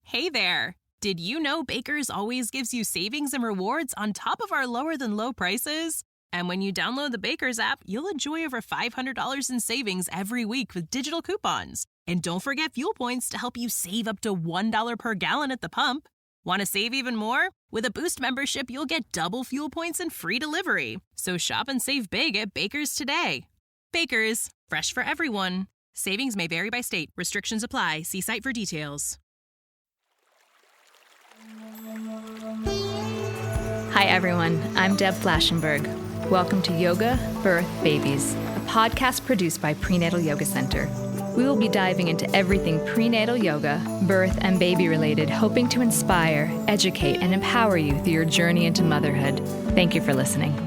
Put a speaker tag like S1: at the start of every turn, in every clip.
S1: Hey there! Did you know Baker's always gives you savings and rewards on top of our lower than low prices? And when you download the Baker's app, you'll enjoy over $500 in savings every week with digital coupons. And don't forget fuel points to help you save up to $1 per gallon at the pump. Want to save even more? With a Boost membership, you'll get double fuel points and free delivery. So shop and save big at Baker's today. Baker's, fresh for everyone. Savings may vary by state. Restrictions apply. See site for details.
S2: Hi everyone, I'm Deb Flashenberg. Welcome to Yoga, Birth, Babies, a podcast produced by Prenatal Yoga Center. We will be diving into everything prenatal yoga, birth, and baby related, hoping to inspire, educate, and empower you through your journey into motherhood. Thank you for listening.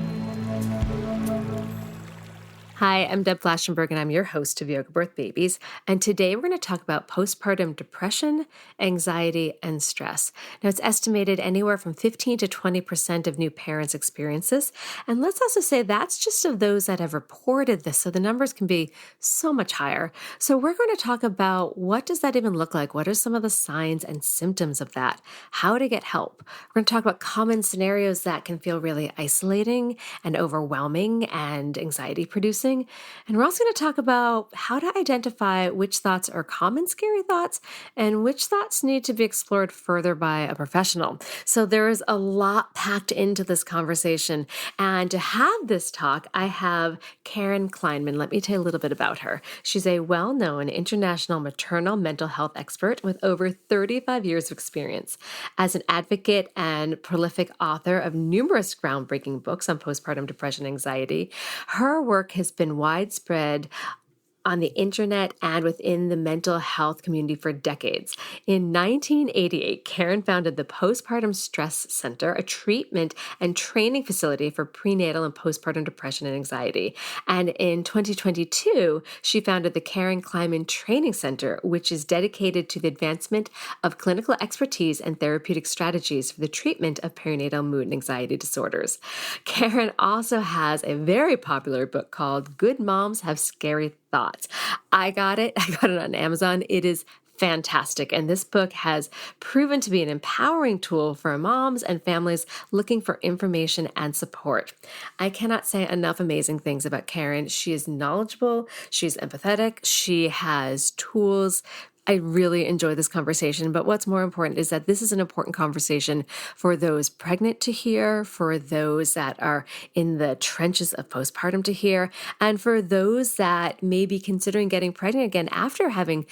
S2: Hi, I'm Deb Flashenberg, and I'm your host of Yoga Birth Babies. And today we're going to talk about postpartum depression, anxiety, and stress. Now, it's estimated anywhere from 15 to 20% of new parents experience this. And let's also say that's just of those that have reported this. So the numbers can be so much higher. So we're going to talk about what does that even look like? What are some of the signs and symptoms of that? How to get help? We're going to talk about common scenarios that can feel really isolating and overwhelming and anxiety producing. And we're also going to talk about how to identify which thoughts are common scary thoughts and which thoughts need to be explored further by a professional. So there is a lot packed into this conversation. And to have this talk, I have Karen Kleiman. Let me tell you a little bit about her. She's a well-known international maternal mental health expert with over 35 years of experience. As an advocate and prolific author of numerous groundbreaking books on postpartum depression and anxiety, her work has been widespread on the internet and within the mental health community for decades. In 1988, Karen founded the Postpartum Stress Center, a treatment and training facility for prenatal and postpartum depression and anxiety. And in 2022, she founded the Karen Kleiman Training Center, which is dedicated to the advancement of clinical expertise and therapeutic strategies for the treatment of perinatal mood and anxiety disorders. Karen also has a very popular book called Good Moms Have Scary Thoughts. I got it on Amazon. It is fantastic. And this book has proven to be an empowering tool for moms and families looking for information and support. I cannot say enough amazing things about Karen. She is knowledgeable. She's empathetic. She has tools. I really enjoy this conversation, but what's more important is that this is an important conversation for those pregnant to hear, for those that are in the trenches of postpartum to hear, and for those that may be considering getting pregnant again after having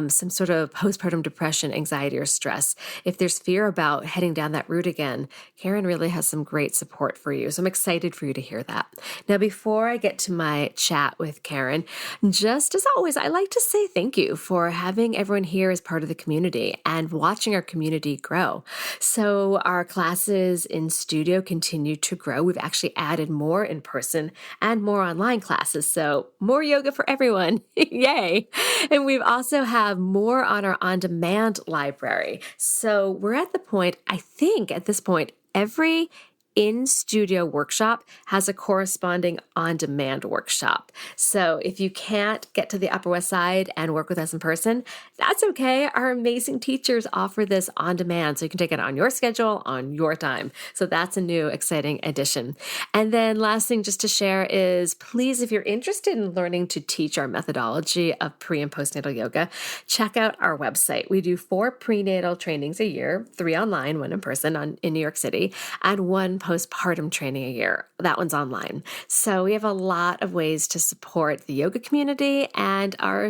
S2: some sort of postpartum depression, anxiety, or stress. If there's fear about heading down that route again, Karen really has some great support for you. So I'm excited for you to hear that. Now, before I get to my chat with Karen, just as always, I like to say thank you for having everyone here as part of the community and watching our community grow. So our classes in studio continue to grow. We've actually added more in person and more online classes. So more yoga for everyone. Yay. And we've also have more on our on-demand library. So we're at the point, I think at this point, every in-studio workshop has a corresponding on-demand workshop. So if you can't get to the Upper West Side and work with us in person, that's okay. Our amazing teachers offer this on demand, so you can take it on your schedule, on your time. So that's a new, exciting addition. And then last thing just to share is, please, if you're interested in learning to teach our methodology of pre- and postnatal yoga, check out our website. We do 4 prenatal trainings a year, 3 online, 1 in person in New York City, and 1 postpartum training a year. That one's online. So we have a lot of ways to support the yoga community and our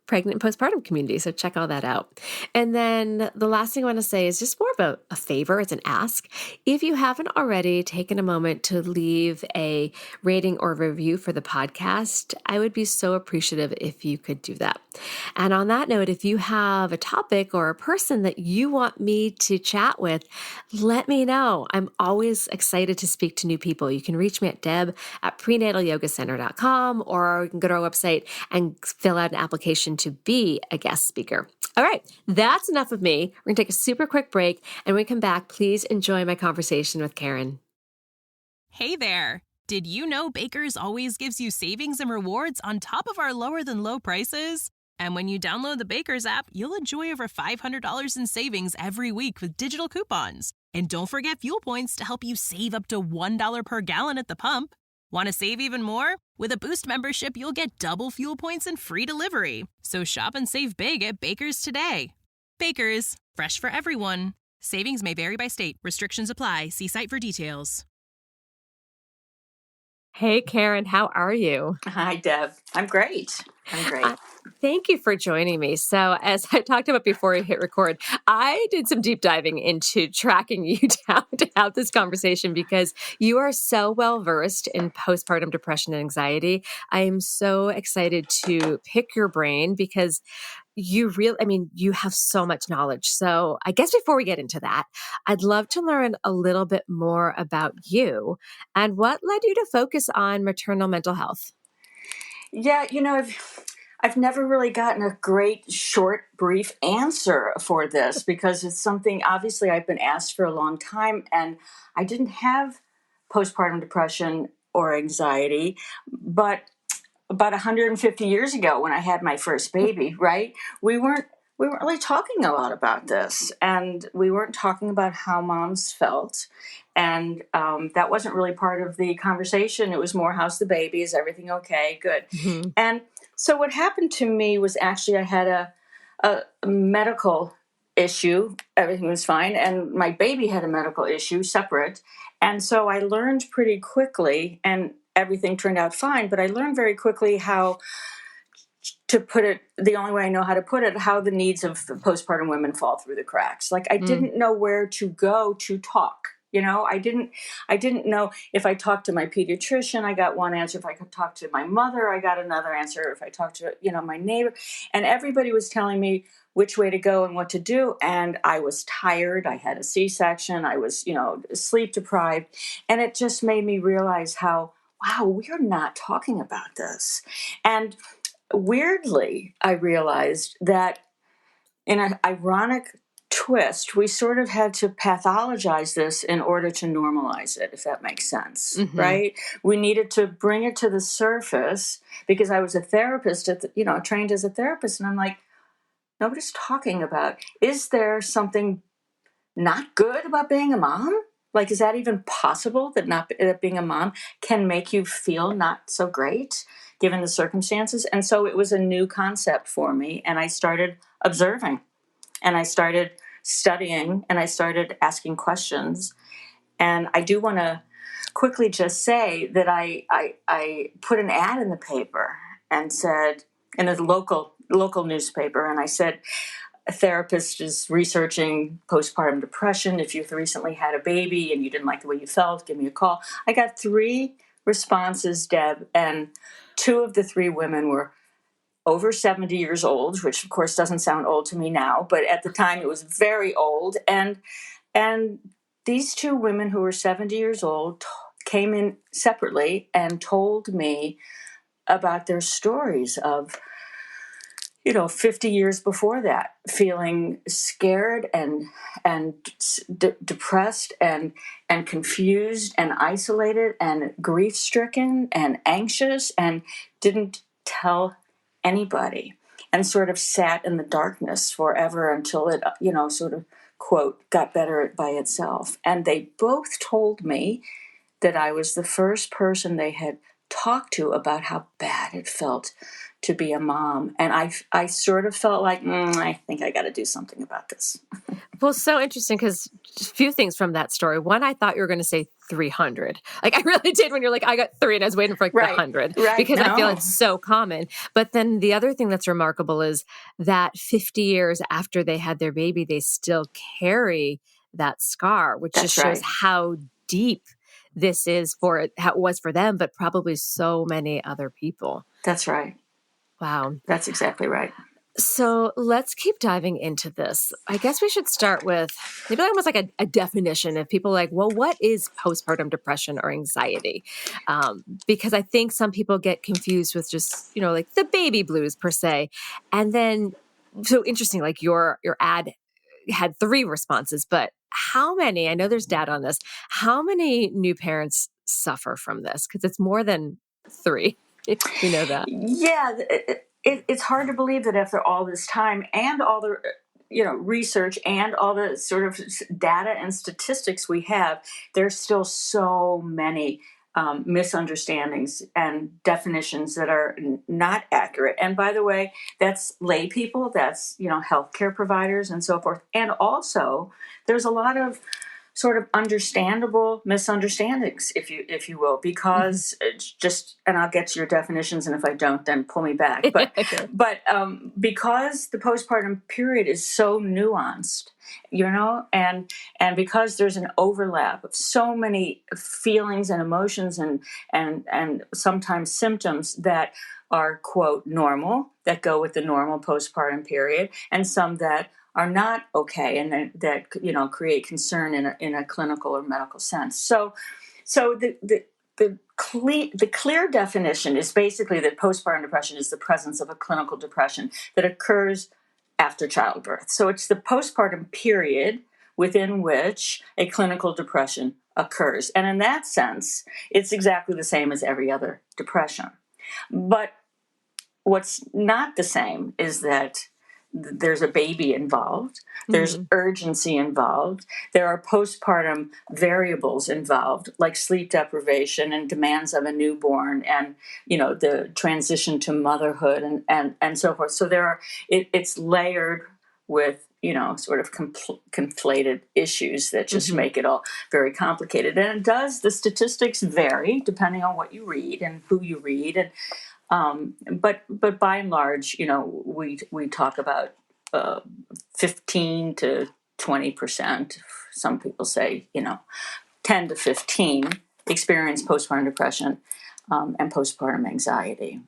S2: pregnant and postpartum community. So check all that out. And then the last thing I want to say is just more of a favor. It's an ask. If you haven't already taken a moment to leave a rating or review for the podcast, I would be so appreciative if you could do that. And on that note, if you have a topic or a person that you want me to chat with, let me know. I'm always excited to speak to new people. You can reach me at deb@prenatalyogacenter.com, or you can go to our website and fill out an application to be a guest speaker. All right, that's enough of me. We're going to take a super quick break, and when we come back, please enjoy my conversation with Karen.
S1: Hey there! Did you know Baker's always gives you savings and rewards on top of our lower than low prices? And when you download the Baker's app, you'll enjoy over $500 in savings every week with digital coupons. And don't forget fuel points to help you save up to $1 per gallon at the pump. Want to save even more? With a Boost membership, you'll get double fuel points and free delivery. So shop and save big at Baker's today. Baker's, fresh for everyone. Savings may vary by state. Restrictions apply. See site for details.
S2: Hey, Karen, how are you?
S3: Hi, Deb. I'm great.
S2: Thank you for joining me. So, as I talked about before we hit record, I did some deep diving into tracking you down to have this conversation because you are so well versed in postpartum depression and anxiety. I am so excited to pick your brain because you have so much knowledge. So, I guess before we get into that, I'd love to learn a little bit more about you and what led you to focus on maternal mental health.
S3: Yeah, I've never really gotten a great, short, brief answer for this because it's something obviously I've been asked for a long time, and I didn't have postpartum depression or anxiety, but about 150 years ago when I had my first baby, right? We weren't really talking a lot about this, and we weren't talking about how moms felt, and that wasn't really part of the conversation. It was more, how's the baby? Is everything okay? Good.
S2: Mm-hmm.
S3: And so what happened to me was actually I had a medical issue. Everything was fine, and my baby had a medical issue separate, and so I learned pretty quickly, and everything turned out fine, but I learned very quickly how to put it, the only way I know how to put it, how the needs of postpartum women fall through the cracks. Like I didn't know where to go to talk. I didn't know if I talked to my pediatrician, I got one answer. If I could talk to my mother, I got another answer. If I talked to, my neighbor, and everybody was telling me which way to go and what to do. And I was tired. I had a C-section. I was, sleep deprived. And it just made me realize how, wow, we're not talking about this. And weirdly, I realized that in an ironic twist, we sort of had to pathologize this in order to normalize it, if that makes sense, right? We needed to bring it to the surface because I was a therapist, trained as a therapist, and I'm like, nobody's talking about, is there something not good about being a mom? Like, is that even possible that being a mom can make you feel not so great given the circumstances? And so it was a new concept for me. And I started observing and I started studying and I started asking questions. And I do want to quickly just say that I put an ad in the paper and said, in a local newspaper, and I said, a therapist is researching postpartum depression. If you've recently had a baby and you didn't like the way you felt, give me a call. I got 3 responses, Deb, and 2 of the 3 women were over 70 years old, which of course doesn't sound old to me now, but at the time it was very old. And these 2 women who were 70 years old came in separately and told me about their stories of 50 years before that, feeling scared and depressed and confused and isolated and grief-stricken and anxious and didn't tell anybody and sort of sat in the darkness forever until it, sort of, quote, got better by itself. And they both told me that I was the first person they had talked to about how bad it felt to be a mom. And I sort of felt like, I think I got to do something about this.
S2: Well, so interesting because a few things from that story. One, I thought you were going to say 300. Like I really did when you're like, I got 3 and I was waiting for like the 100 because I feel it's so common. But then the other thing that's remarkable is that 50 years after they had their baby, they still carry that scar, which just shows how deep this is how it was for them, but probably so many other people.
S3: That's right.
S2: Wow.
S3: That's exactly right.
S2: So let's keep diving into this. I guess we should start with maybe almost like a definition of people like, well, what is postpartum depression or anxiety? Because I think some people get confused with just, like the baby blues per se. And then, so interesting, like your ad had 3 responses, but how many, I know there's data on this, how many new parents suffer from this? Because it's more than 3. We know that.
S3: Yeah. it's hard to believe that after all this time and all the research and all the sort of data and statistics we have, there's still so many misunderstandings and definitions that are not accurate. And by the way, that's lay people, that's healthcare providers and so forth. And also, there's a lot of sort of understandable misunderstandings, if you will, because it's just, and I'll get to your definitions, and if I don't, then pull me back. But because the postpartum period is so nuanced, and because there's an overlap of so many feelings and emotions and sometimes symptoms that are, quote, normal, that go with the normal postpartum period, and some that are not okay and that create concern in a clinical or medical sense. So the clear definition is basically that postpartum depression is the presence of a clinical depression that occurs after childbirth. So it's the postpartum period within which a clinical depression occurs. And in that sense, it's exactly the same as every other depression. But what's not the same is that there's a baby involved, there's urgency involved, there are postpartum variables involved, like sleep deprivation and demands of a newborn and, the transition to motherhood and so forth. So it's layered with, sort of conflated issues that just make it all very complicated. And the statistics vary depending on what you read and who you read. And but by and large, we talk about 15 to 20%. Some people say 10 to 15 experience postpartum depression and postpartum anxiety.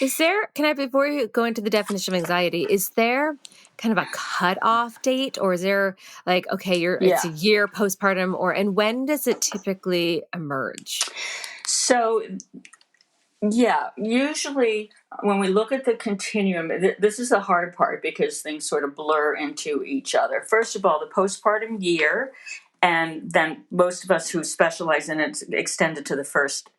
S2: Is there, before you go into the definition of anxiety, is there kind of a cutoff date, or is there it's a year postpartum, and when does it typically emerge?
S3: So, usually when we look at the continuum, this is the hard part because things sort of blur into each other. First of all, the postpartum year, and then most of us who specialize in it extend it to the first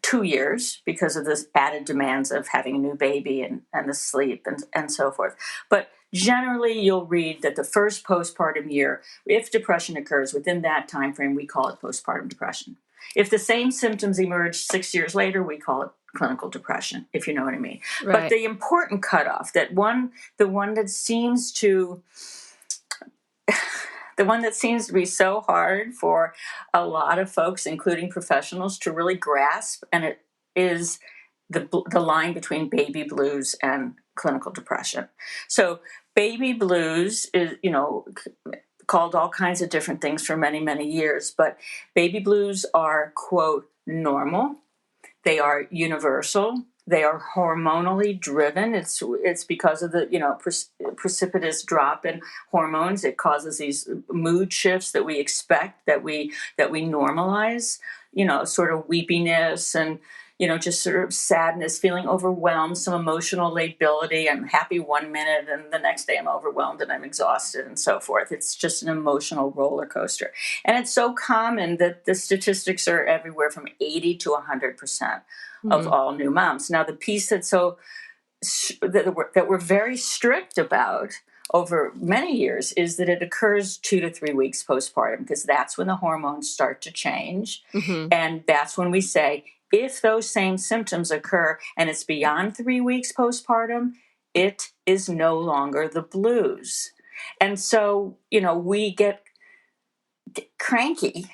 S3: 2 years because of the added demands of having a new baby and the sleep and so forth. But generally, you'll read that the first postpartum year, if depression occurs within that time frame, we call it postpartum depression. If the same symptoms emerge 6 years later, we call it clinical depression, if you know what I mean. Right. But the important cutoff, the one that seems to be so hard for a lot of folks, including professionals, to really grasp, and it is the line between baby blues and clinical depression. So baby blues is, called all kinds of different things for many, many years, but baby blues are, quote, normal. They are universal. They are hormonally driven. It's because of the precipitous drop in hormones. It causes these mood shifts that we expect, that we normalize. Sort of weepiness and just sort of sadness, feeling overwhelmed, some emotional lability. I'm happy 1 minute and the next day I'm overwhelmed and I'm exhausted and so forth. It's just an emotional roller coaster. And it's so common that the statistics are everywhere from 80 to 100% of all new moms. Now, the piece that we're very strict about over many years is that it occurs 2 to 3 weeks postpartum, because that's when the hormones start to change. And that's when we say, if those same symptoms occur and it's beyond 3 weeks postpartum, it is no longer the blues. And so, we get cranky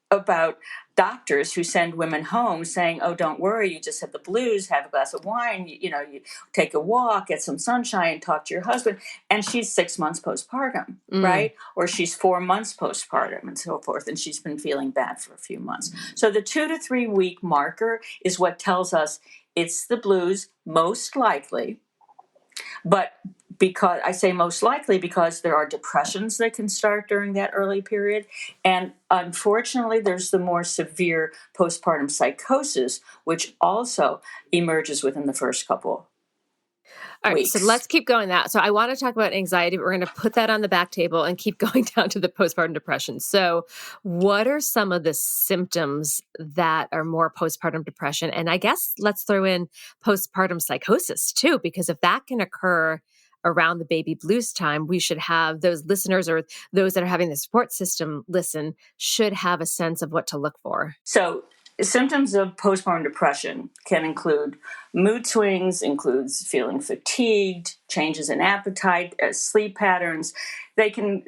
S3: about doctors who send women home saying, oh, don't worry, you just have the blues, have a glass of wine, you take a walk, get some sunshine, talk to your husband. And she's 6 months postpartum, right? Or she's 4 months postpartum and so forth. And she's been feeling bad for a few months. So the 2 to 3 week marker is what tells us it's the blues, most likely. But because I say most likely because there are depressions that can start during that early period. And unfortunately, there's the more severe postpartum psychosis, which also emerges within the first couple
S2: All right, so
S3: weeks.
S2: let's keep going that. So I want to talk about anxiety, but we're going to put that on the back table and keep going down to the postpartum depression. So what are some of the symptoms that are more postpartum depression? And I guess let's throw in postpartum psychosis too, because if that can occur around the baby blues time, we should have those listeners or those that are having the support system listen should have a sense of what to look for.
S3: So symptoms of postpartum depression can include mood swings, includes feeling fatigued, changes in appetite, sleep patterns. They can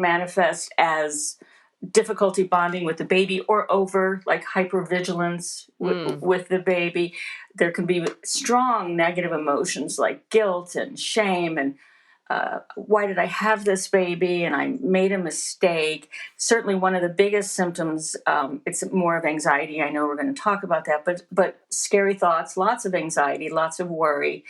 S3: manifest as difficulty bonding with the baby or over like hypervigilance with the baby. There can be strong negative emotions like guilt and shame and why did I have this baby and I made a mistake. Certainly one of the biggest symptoms, it's more of anxiety. I know we're going to talk about that, but scary thoughts, lots of anxiety, lots of worry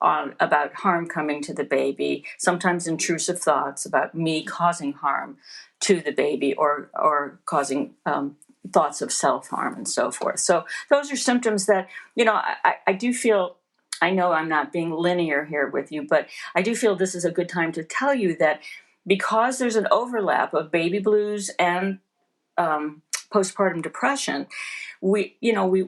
S3: about harm coming to the baby, sometimes intrusive thoughts about me causing harm to the baby or causing thoughts of self-harm and so forth. So those are symptoms that, I do feel, I know I'm not being linear here with you, but I do feel this is a good time to tell you that because there's an overlap of baby blues and postpartum depression, we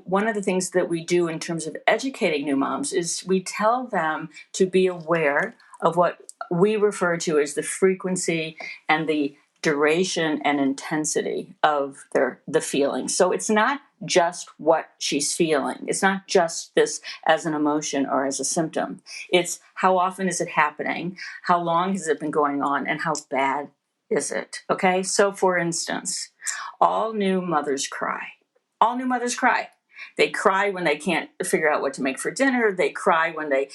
S3: one of the things that we do in terms of educating new moms is we tell them to be aware of what we refer to as the frequency and the duration and intensity of the feeling. So it's not just what she's feeling. It's not just this as an emotion or as a symptom. It's how often is it happening? How long has it been going on? And how bad is it? Okay. So for instance, all new mothers cry. All new mothers cry. They cry when they can't figure out what to make for dinner. They cry when they,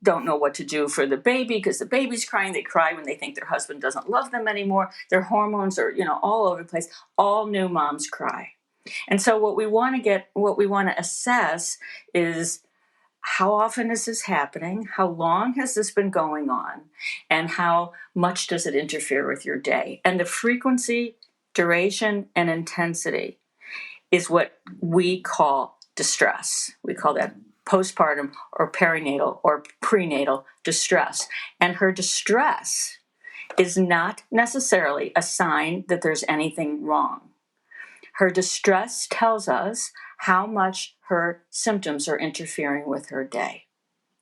S3: don't know what to do for the baby because the baby's crying. They cry when they think their husband doesn't love them anymore. Their hormones are, all over the place. All new moms cry. And so what we want to assess is how often is this happening? How long has this been going on? And how much does it interfere with your day? And the frequency, duration, and intensity is what we call distress. We call that postpartum or perinatal or prenatal distress. And her distress is not necessarily a sign that there's anything wrong. Her distress tells us how much her symptoms are interfering with her day.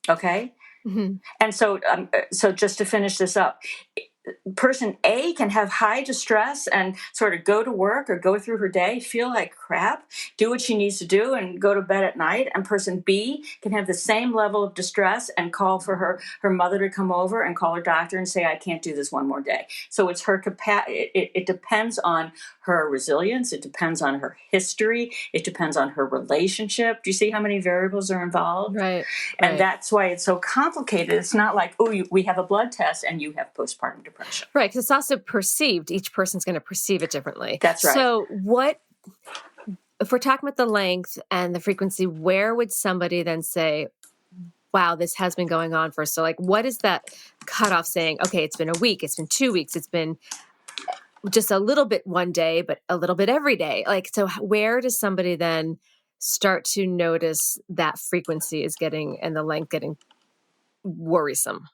S3: Okay? Mm-hmm. And so just to finish this up, person A can have high distress and sort of go to work or go through her day, feel like crap, do what she needs to do and go to bed at night. And person B can have the same level of distress and call for her mother to come over and call her doctor and say, I can't do this one more day. So it's her capacity. It depends on her resilience. It depends on her history. It depends on her relationship. Do you see how many variables are involved?
S2: Right.
S3: And that's why it's so complicated. It's not like, we have a blood test and you have postpartum depression.
S2: Right, because it's also perceived. Each person's going to perceive it differently.
S3: That's right.
S2: So if we're talking about the length and the frequency, where would somebody then say, wow, this has been going on for, so like, what is that cutoff saying, okay, it's been a week, it's been 2 weeks, it's been just a little bit one day, but a little bit every day. Like, so where does somebody then start to notice that frequency is getting and the length getting worrisome?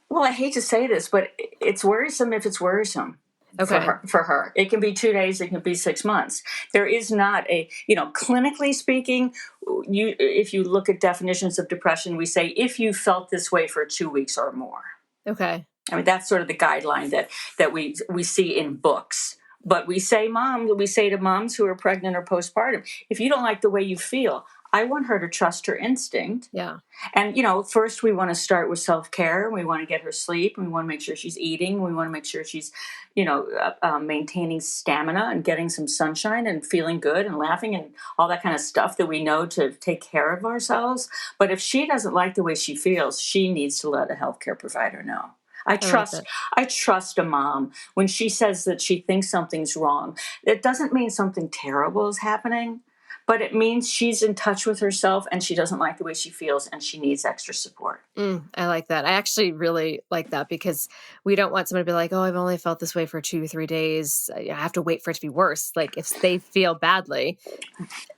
S3: Well, I hate to say this, but it's worrisome if it's worrisome.
S2: Okay.
S3: For her. It can be 2 days, it can be 6 months. There is not clinically speaking, if you look at definitions of depression, we say if you felt this way for 2 weeks or more.
S2: Okay.
S3: I mean, that's sort of the guideline that we see in books. But we say to moms who are pregnant or postpartum, if you don't like the way you feel, I want her to trust her instinct.
S2: Yeah.
S3: And, first we want to start with self-care. We want to get her sleep. We want to make sure she's eating. We want to make sure she's, maintaining stamina and getting some sunshine and feeling good and laughing and all that kind of stuff that we know to take care of ourselves. But if she doesn't like the way she feels, she needs to let a healthcare provider know. I trust a mom when she says that she thinks something's wrong. It doesn't mean something terrible is happening, but it means she's in touch with herself and she doesn't like the way she feels and she needs extra support.
S2: I like that. I actually really like that because we don't want somebody to be like, oh, I've only felt this way for 2 or 3 days. I have to wait for it to be worse. Like if they feel badly,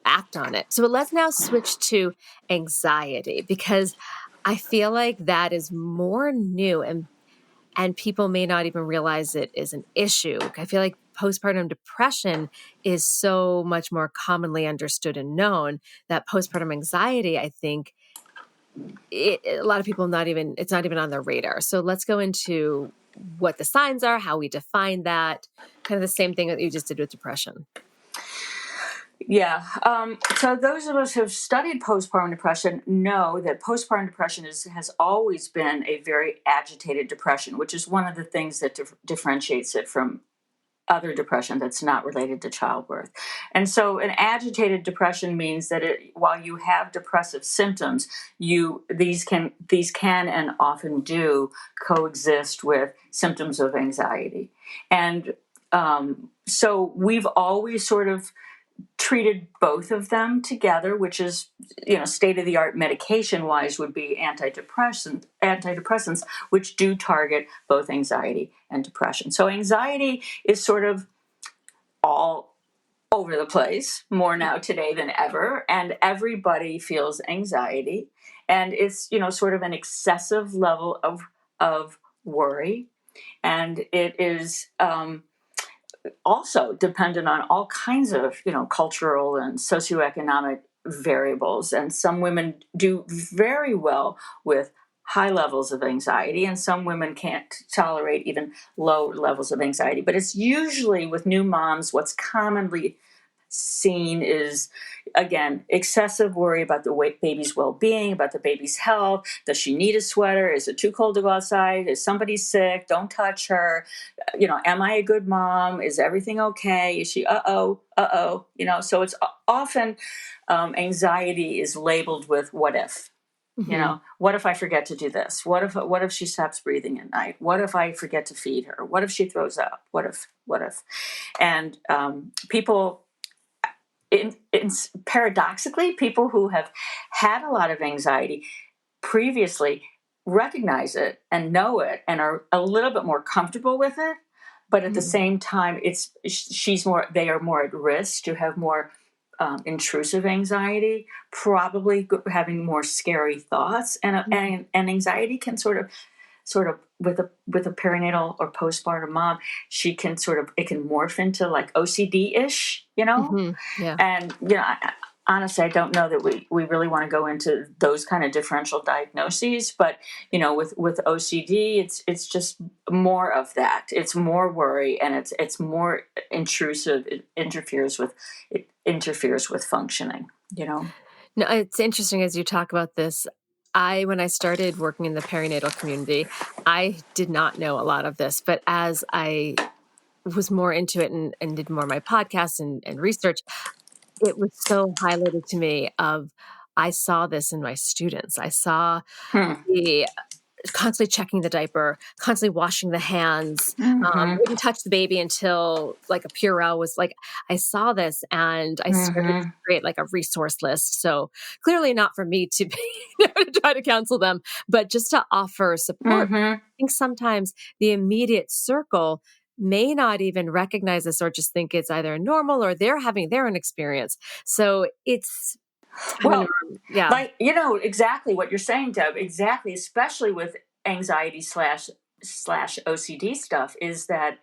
S2: act on it. So let's now switch to anxiety because I feel like that is more new and people may not even realize it is an issue. I feel like postpartum depression is so much more commonly understood and known that postpartum anxiety, I think, a lot of people it's not even on their radar. So let's go into what the signs are, how we define that, kind of the same thing that you just did with depression.
S3: Yeah. So those of us who have studied postpartum depression know that postpartum depression has always been a very agitated depression, which is one of the things that differentiates it from other depression that's not related to childbirth. And so an agitated depression means that while you have depressive symptoms, these can and often do coexist with symptoms of anxiety. And so we've always sort of treated both of them together, which is, state-of-the-art medication-wise would be antidepressants, which do target both anxiety and depression. So anxiety is sort of all over the place, more now today than ever, and everybody feels anxiety, and it's, sort of an excessive level of worry, and it is also dependent on all kinds of, cultural and socioeconomic variables. And some women do very well with high levels of anxiety, and some women can't tolerate even low levels of anxiety. But it's usually with new moms, what's commonly seen is, again, excessive worry about the baby's well-being, about the baby's health. Does she need a sweater? Is it too cold to go outside? Is somebody sick? Don't touch her. Am I a good mom? Is everything okay? Is she, uh-oh? So it's often anxiety is labeled with what if.
S2: Mm-hmm.
S3: What if I forget to do this? What if she stops breathing at night? What if I forget to feed her? What if she throws up? What if? And people, paradoxically, people who have had a lot of anxiety previously recognize it and know it and are a little bit more comfortable with it, but at the same time, they are more at risk to have more intrusive anxiety, probably having more scary thoughts, and anxiety can sort of with a perinatal or postpartum mom, it can morph into like OCD-ish,
S2: Yeah.
S3: and honestly, I don't know that we really want to go into those kind of differential diagnoses, but with OCD, it's just more of that. It's more worry, and it's more intrusive. It interferes with functioning.
S2: No, it's interesting as you talk about this. When I started working in the perinatal community, I did not know a lot of this, but as I was more into it and did more of my podcasts and research, it was so highlighted to me I saw this in my students. I saw the constantly checking the diaper, constantly washing the hands, wouldn't touch the baby until like a Purell was like, I saw this and I started to create like a resource list. So clearly not for me to be, to try to counsel them, but just to offer support. I think sometimes the immediate circle may not even recognize this or just think it's either normal or they're having their own experience. So it's
S3: Well,
S2: yeah.
S3: like, exactly what you're saying, Deb, exactly, especially with anxiety slash OCD stuff, is that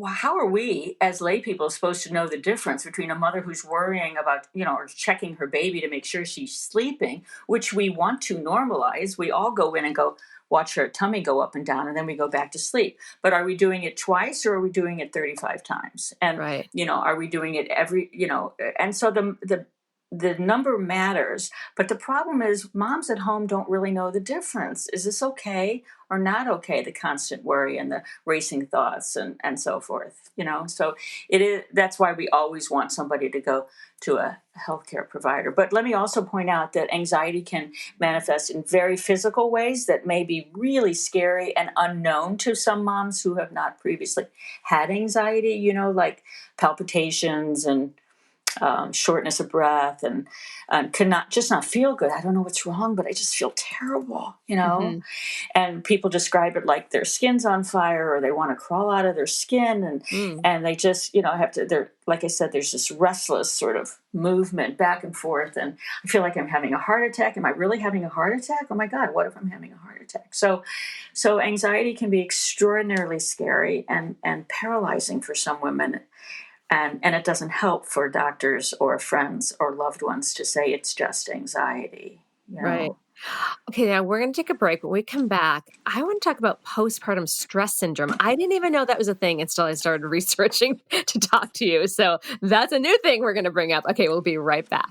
S3: how are we as lay people supposed to know the difference between a mother who's worrying about, or checking her baby to make sure she's sleeping, which we want to normalize. We all go in and go watch her tummy go up and down, and then we go back to sleep. But are we doing it twice, or are we doing it 35 times? And,
S2: Right.
S3: Are we doing it every, and so the number matters, but the problem is moms at home don't really know the difference. Is this okay or not okay? The constant worry and the racing thoughts and so forth, so that's why we always want somebody to go to a healthcare provider. But let me also point out that anxiety can manifest in very physical ways that may be really scary and unknown to some moms who have not previously had anxiety, like palpitations and shortness of breath, and can not feel good. I don't know what's wrong, but I just feel terrible,
S2: Mm-hmm.
S3: And people describe it like their skin's on fire, or they want to crawl out of their skin,
S2: Mm.
S3: and they just have to. They're, like I said, there's this restless sort of movement back and forth, and I feel like I'm having a heart attack. Am I really having a heart attack? Oh my God, what if I'm having a heart attack? So anxiety can be extraordinarily scary and paralyzing for some women. And it doesn't help for doctors or friends or loved ones to say it's just anxiety,
S2: Right. Okay, now we're going to take a break. When we come back, I want to talk about postpartum stress syndrome. I didn't even know that was a thing until I started researching to talk to you. So that's a new thing we're going to bring up. Okay, we'll be right back.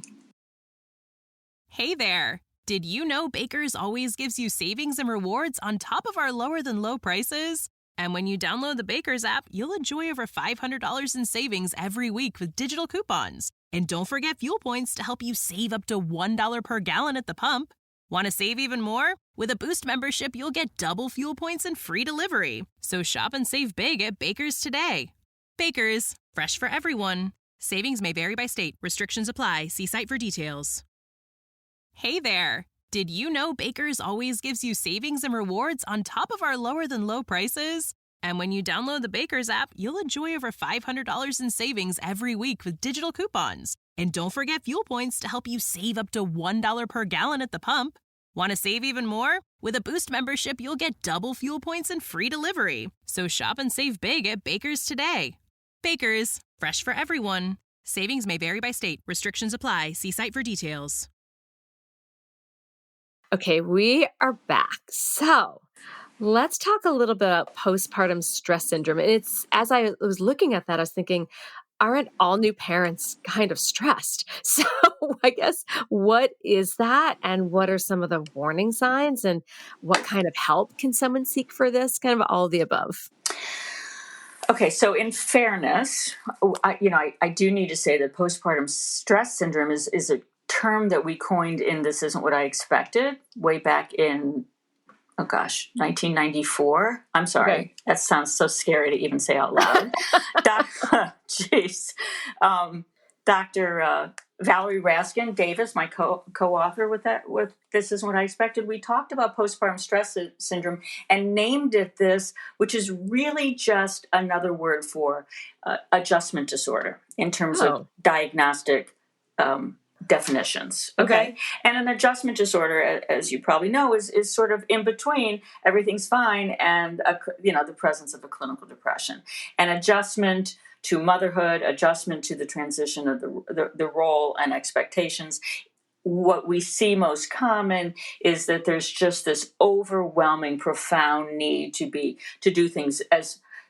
S1: Hey there! Did you know Baker's always gives you savings and rewards on top of our lower than low prices? And when you download the Baker's app, you'll enjoy over $500 in savings every week with digital coupons. And don't forget fuel points to help you save up to $1 per gallon at the pump. Want to save even more? With a Boost membership, you'll get double fuel points and free delivery. So shop and save big at Baker's today. Baker's, fresh for everyone. Savings may vary by state. Restrictions apply. See site for details. Hey there! Did you know Baker's always gives you savings and rewards on top of our lower than low prices? And when you download the Baker's app, you'll enjoy over $500 in savings every week with digital coupons. And don't forget fuel points to help you save up to $1 per gallon at the pump. Want to save even more? With a Boost membership, you'll get double fuel points and free delivery. So shop and save big at Baker's today. Baker's, fresh for everyone. Savings may vary by state. Restrictions apply. See site for details.
S2: Okay, we are back. So let's talk a little bit about postpartum stress syndrome. And it's, as I was looking at that, I was thinking, aren't all new parents kind of stressed? So I guess, what is that? And what are some of the warning signs? And what kind of help can someone seek for this? Kind of all of the above.
S3: Okay, so in fairness, I do need to say that postpartum stress syndrome is a term that we coined in This Isn't What I Expected way back in, 1994. I'm sorry.
S2: Okay.
S3: That sounds so scary to even say out loud. Jeez. Dr. Valerie Raskin Davis, my co-author with This Is What I Expected, we talked about postpartum stress syndrome and named it this, which is really just another word for adjustment disorder in terms of diagnostic definitions. Okay. And an adjustment disorder, as you probably know, is sort of in between everything's fine and the presence of a clinical depression. An adjustment to motherhood, adjustment to the transition of the role and expectations. What we see most common is that there's just this overwhelming, profound need to do things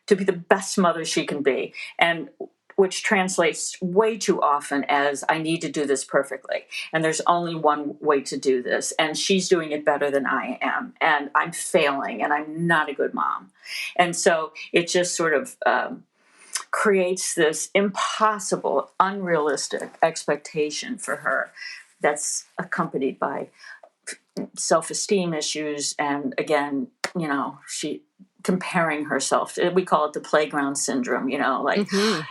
S3: to be the best mother she can be, and which translates way too often as, I need to do this perfectly. And there's only one way to do this. And she's doing it better than I am. And I'm failing, and I'm not a good mom. And so it just sort of creates this impossible, unrealistic expectation for her that's accompanied by self-esteem issues. And again, she comparing herself. We call it the playground syndrome,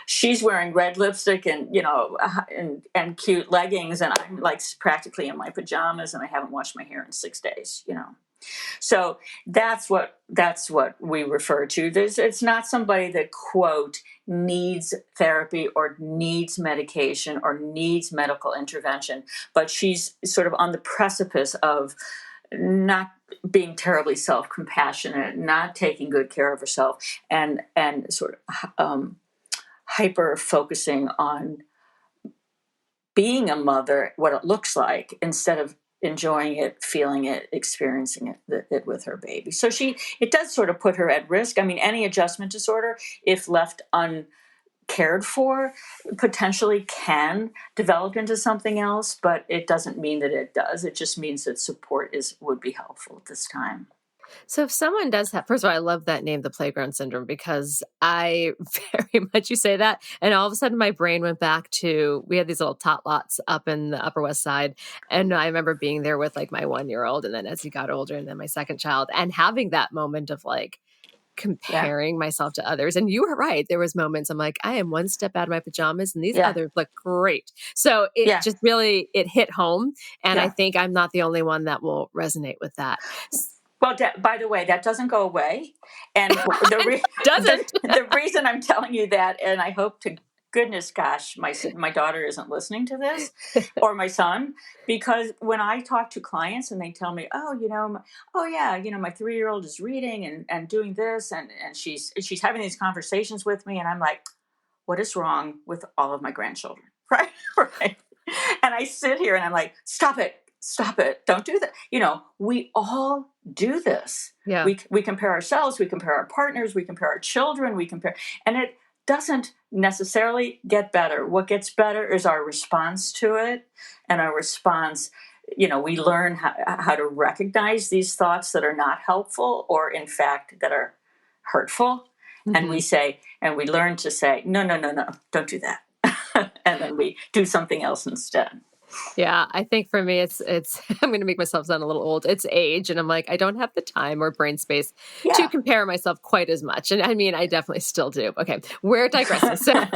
S3: she's wearing red lipstick and, and cute leggings, and I'm like practically in my pajamas, and I haven't washed my hair in 6 days, So that's what we refer to. It's not somebody that, quote, needs therapy or needs medication or needs medical intervention, but she's sort of on the precipice of not being terribly self-compassionate, not taking good care of herself, and sort of hyper focusing on being a mother, what it looks like, instead of enjoying it, feeling it, experiencing it with her baby. So it does sort of put her at risk. I mean, any adjustment disorder, if left uncared for, potentially can develop into something else, but it doesn't mean that it does. It just means that support would be helpful at this time.
S2: So if someone does have, first of all, I love that name, the playground syndrome, because I very much, you say that, and all of a sudden my brain went back to, we had these little tot lots up in the Upper West Side. And I remember being there with like my 1-year-old, and then as he got older, and then my second child, and having that moment of like,
S3: Yeah.
S2: comparing myself to others. And you were right. There was moments I'm like, I am one step out of my pajamas and these
S3: Yeah.
S2: others look great. So it
S3: Yeah.
S2: just really, it hit home. And I
S3: Yeah.
S2: think I'm not the only one that will resonate with that.
S3: Well, by the way, that doesn't go away. And
S2: Doesn't.
S3: the reason I'm telling you that, and I hope to goodness gosh, my daughter isn't listening to this, or my son, because when I talk to clients and they tell me, oh, oh yeah, my 3-year-old is reading and doing this, and she's having these conversations with me, and I'm like, what is wrong with all of my grandchildren? Right? Right. And I sit here and I'm like, stop it, don't do that. We all do this.
S2: Yeah.
S3: We compare ourselves, we compare our partners, we compare our children, and it doesn't necessarily get better. What gets better is our response to it, and our response, we learn how to recognize these thoughts that are not helpful, or in fact that are hurtful. And we learn to say, no, don't do that. And then we do something else instead.
S2: Yeah, I think for me, it's I'm going to make myself sound a little old. It's age. And I'm like, I don't have the time or brain space to compare myself quite as much. And I mean, I definitely still do. Okay, we're digressing. So
S3: I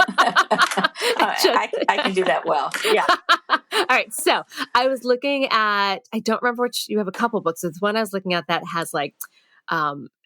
S3: can do that well. Yeah.
S2: All right. So I was looking at, I don't remember which, you have a couple books. There's one I was looking at that has like,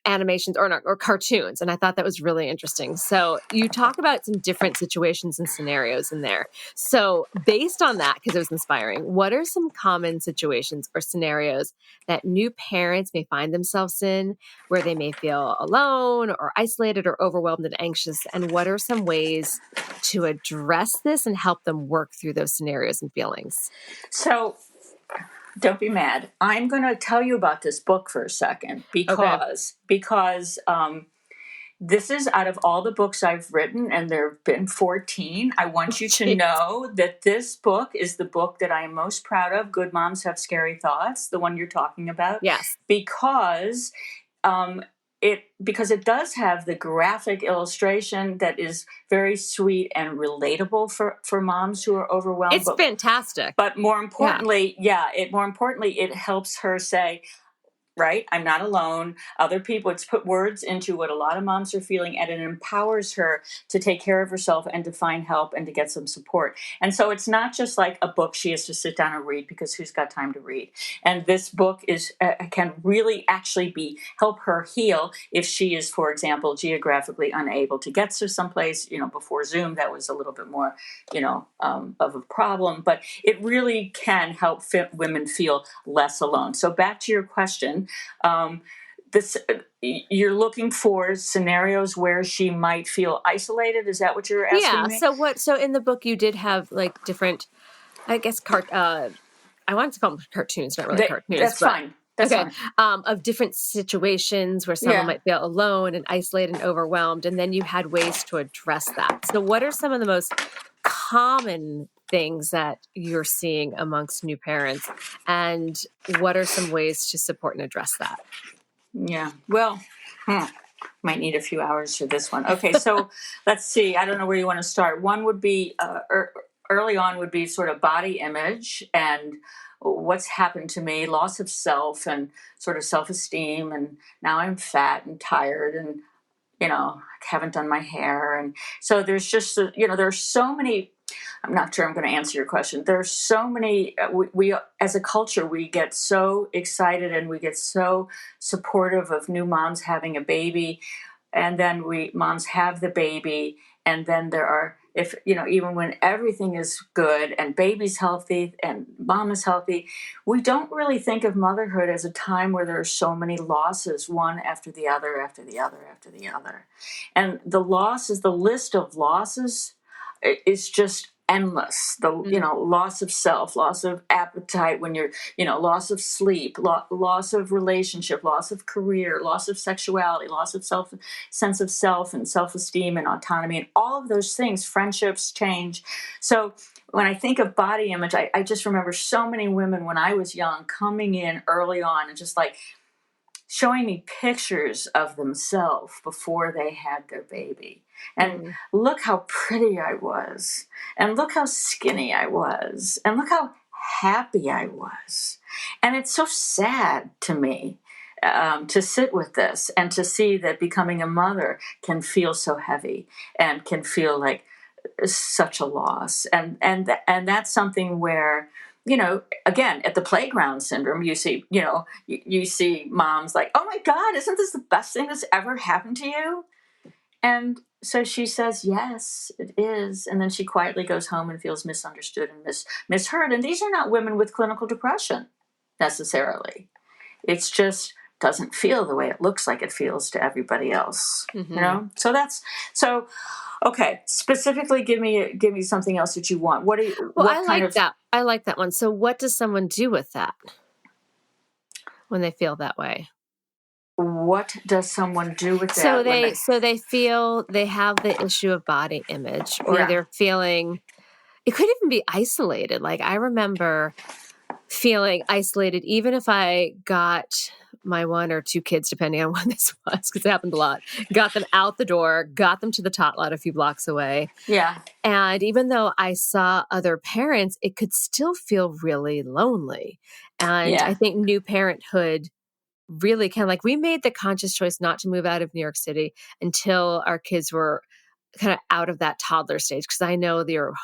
S2: animations or cartoons. And I thought that was really interesting. So you talk about some different situations and scenarios in there. So based on that, because it was inspiring, what are some common situations or scenarios that new parents may find themselves in where they may feel alone or isolated or overwhelmed and anxious? And what are some ways to address this and help them work through those scenarios and feelings?
S3: So don't be mad. I'm going to tell you about this book for a second because this is out of all the books I've written, and there have been 14. I want you to know that this book is the book that I am most proud of. Good Moms Have Scary Thoughts, the one you're talking about.
S2: Yes.
S3: Because it does have the graphic illustration that is very sweet and relatable for moms who are overwhelmed.
S2: It's fantastic.
S3: But more importantly, it helps her say, right, I'm not alone. Other people, it's put words into what a lot of moms are feeling, and it empowers her to take care of herself and to find help and to get some support. And so it's not just like a book she has to sit down and read, because who's got time to read? And this book can really actually help her heal if she is, for example, geographically unable to get to someplace. Before Zoom, that was a little bit more, of a problem. But it really can help women feel less alone. So back to your question. You're looking for scenarios where she might feel isolated. Is that what you're asking me?
S2: So in the book you did have like different, I guess, I wanted to call them cartoons, not really cartoons.
S3: That's fine. That's
S2: okay.
S3: fine.
S2: Of different situations where someone might feel alone and isolated and overwhelmed. And then you had ways to address that. So what are some of the most common things that you're seeing amongst new parents, and what are some ways to support and address that?
S3: Yeah, well, might need a few hours for this one. Okay, so let's see. I don't know where you want to start. One would be early on would be sort of body image and what's happened to me, loss of self and sort of self-esteem, and now I'm fat and tired and I haven't done my hair, and so there's just there's so many. I'm not sure I'm going to answer your question. There's so many, we as a culture, we get so excited and we get so supportive of new moms having a baby. And then moms have the baby. And then there are, even when everything is good and baby's healthy and mom is healthy, we don't really think of motherhood as a time where there are so many losses, one after the other, after the other, after the other. And the list of losses is just endless. Loss of self, loss of appetite when you're, loss of sleep, loss of relationship, loss of career, loss of sexuality, loss of sense of self and self-esteem and autonomy, and all of those things. Friendships change. So when I think of body image, I just remember so many women when I was young coming in early on and just like showing me pictures of themselves before they had their baby. And look how pretty I was. And look how skinny I was. And look how happy I was. And it's so sad to me to sit with this and to see that becoming a mother can feel so heavy and can feel like such a loss. And that's something where, again, at the playground syndrome, you see, you see moms like, oh my God, isn't this the best thing that's ever happened to you? And so she says, yes, it is. And then she quietly goes home and feels misunderstood and misheard. And these are not women with clinical depression necessarily. It's just doesn't feel the way it looks like it feels to everybody else. So okay, specifically give me something else that you want.
S2: That. I like that one. So what does someone do with that when they feel that way?
S3: What does someone do with that?
S2: So they feel they have the issue of body image, or they're feeling, it could even be isolated. Like I remember feeling isolated, even if I got my one or two kids, depending on when this was, because it happened a lot, got them out the door, got them to the tot lot a few blocks away.
S3: Yeah.
S2: And even though I saw other parents, it could still feel really lonely. And I think new parenthood really can, like, we made the conscious choice not to move out of New York City until our kids were kind of out of that toddler stage, because I know you're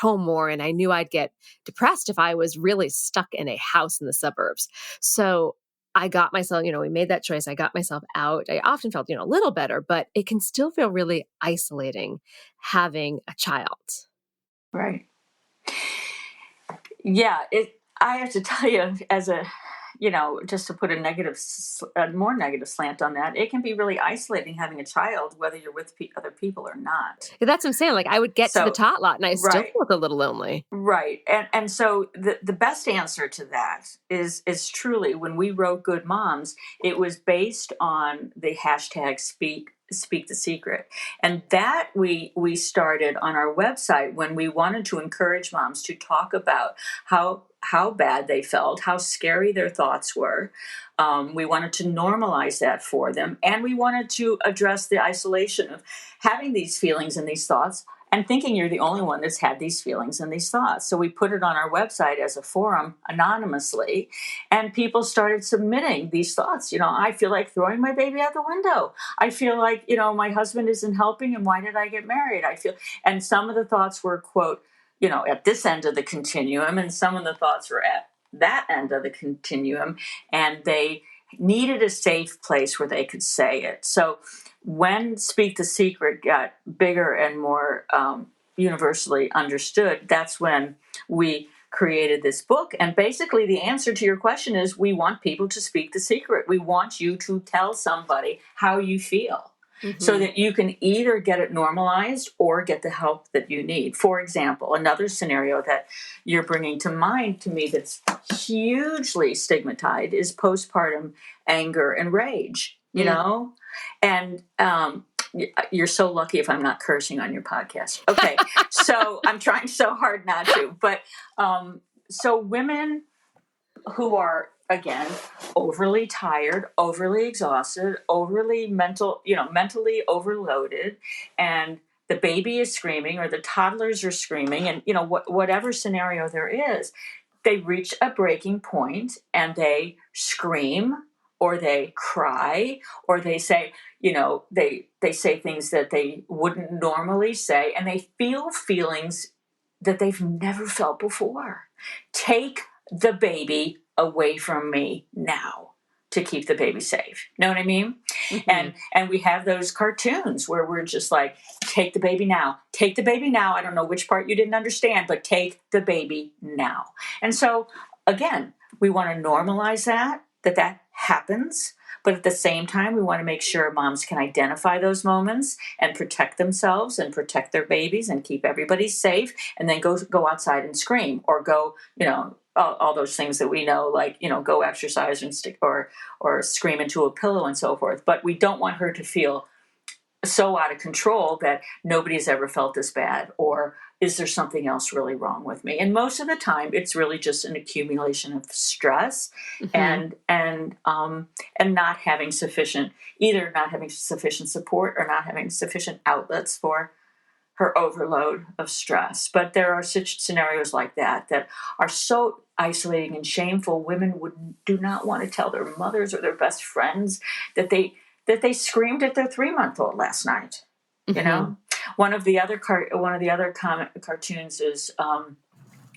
S2: home more, and I knew I'd get depressed if I was really stuck in a house in the suburbs. So I got myself, we made that choice. I got myself out. I often felt, a little better, but it can still feel really isolating having a child.
S3: Right. Yeah. I have to tell you, as a, just to put a more negative slant on that, it can be really isolating having a child, whether you're with other people or not.
S2: Yeah, that's what I'm saying. Like I would get to the tot lot and I still felt a little lonely.
S3: Right. And so the best answer to that is truly, when we wrote Good Moms, it was based on the hashtag speak the secret. And that we started on our website when we wanted to encourage moms to talk about how bad they felt, how scary their thoughts were. We wanted to normalize that for them. And we wanted to address the isolation of having these feelings and these thoughts and thinking you're the only one that's had these feelings and these thoughts. So we put it on our website as a forum anonymously, and people started submitting these thoughts. I feel like throwing my baby out the window. I feel like, my husband isn't helping, and why did I get married? And some of the thoughts were, quote, at this end of the continuum, and some of the thoughts were at that end of the continuum, and they needed a safe place where they could say it. So when Speak the Secret got bigger and more universally understood, that's when we created this book. And basically the answer to your question is, we want people to speak the secret. We want you to tell somebody how you feel. Mm-hmm. So that you can either get it normalized or get the help that you need. For example, another scenario that you're bringing to mind to me that's hugely stigmatized is postpartum anger and rage, And you're so lucky if I'm not cursing on your podcast. Okay, so I'm trying so hard not to. But so women who are, again, overly tired, overly exhausted, overly mentally overloaded, and the baby is screaming or the toddlers are screaming, and whatever scenario there is, they reach a breaking point and they scream or they cry or they say, they say things that they wouldn't normally say, and they feel feelings that they've never felt before. Take the baby away from me now to keep the baby safe. Know what I mean? Mm-hmm. And we have those cartoons where we're just like, take the baby now. Take the baby now. I don't know which part you didn't understand, but take the baby now. And so, again, we want to normalize that happens. But at the same time, we want to make sure moms can identify those moments and protect themselves and protect their babies and keep everybody safe, and then go outside and scream or go, all those things that we know, like, go exercise and stick or scream into a pillow and so forth. But we don't want her to feel so out of control that nobody's ever felt this bad, or is there something else really wrong with me? And most of the time, it's really just an accumulation of stress, mm-hmm. and not having sufficient support or not having sufficient outlets for her overload of stress. But there are such scenarios like that are so isolating and shameful. Women do not want to tell their mothers or their best friends that they screamed at their 3-month-old last night. You know, one of the other cartoons is